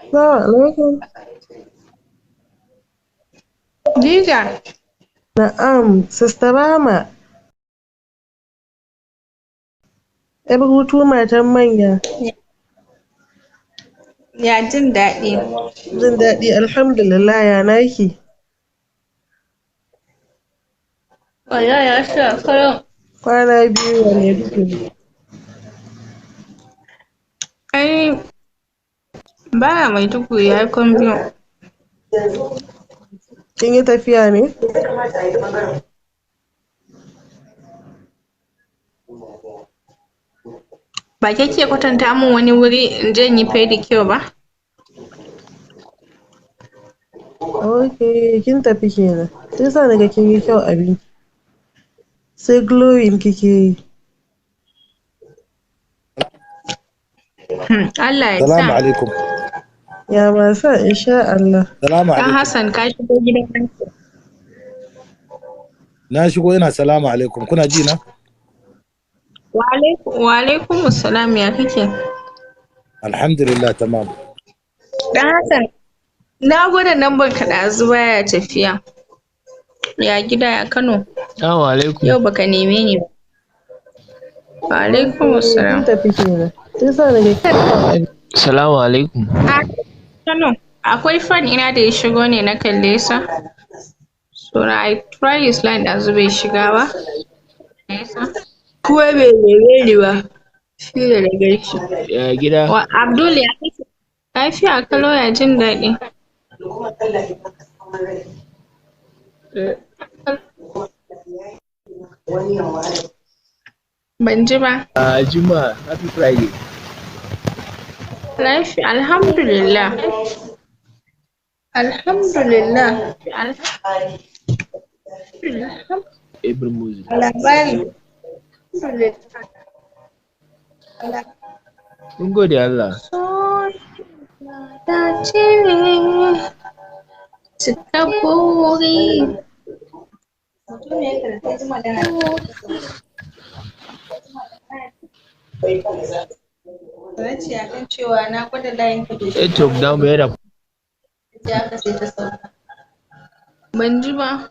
Assalamu alaikum. Dija, Na'am, Sista Rama, 'yar hutu matan manya. ya jin daɗi. Jin daɗi alhamdulillah, ya naki? Wallahi ya sha kayan. Kwana biyu ya Maiduguri. Ai, baya Maiduguri ya yi biyu. Kin yi tafiya ne? Ba ke kwatanta min wani wuri in je in yi pedicure ba? Ok, kin tafi kenan. Sai sa naga kin yi kyau abin. Sai glowing kike yi. Allah ya sa. Salamu alaikum. Ya ba sa insha Allah. Salamu Dan alaikum. Hassan ka shigo gidan. Na shigo ina salamu alaikum. Kuna ji na? Wa alaikum assalam, ya kake? Alhamdulillah tamam. Dan Hassan, na gwada lambar ka ɗazu baya tafiya. Ya gida ya Kano? Assalamu alaikum. Yau baka neme ni ba. Wa alaikum Ok, kin assalam. tafi kenan. Sai sa naga kin yi kyau abin. Assalamu alaikum. Kano, akwai fan ina da ya shigo ne na kalle sa. So I try his line ɗazu bai shiga ba. Kuma bai neme ni ba. Shi da na gaishe. Ya gida? Wa Abdul ya kake? Lafiya kalau ya jin daɗi. Ban ji ba. Juma'a, happy Friday. Lafiya, alhamdulillah. Alhamdulillah. April Moses. Labari. Mun gode Allah. Ta ce cika buri. Race a kan cewa na gwada layin ka To, da mu yana ya ka sai ta sauka. Ban ji ba.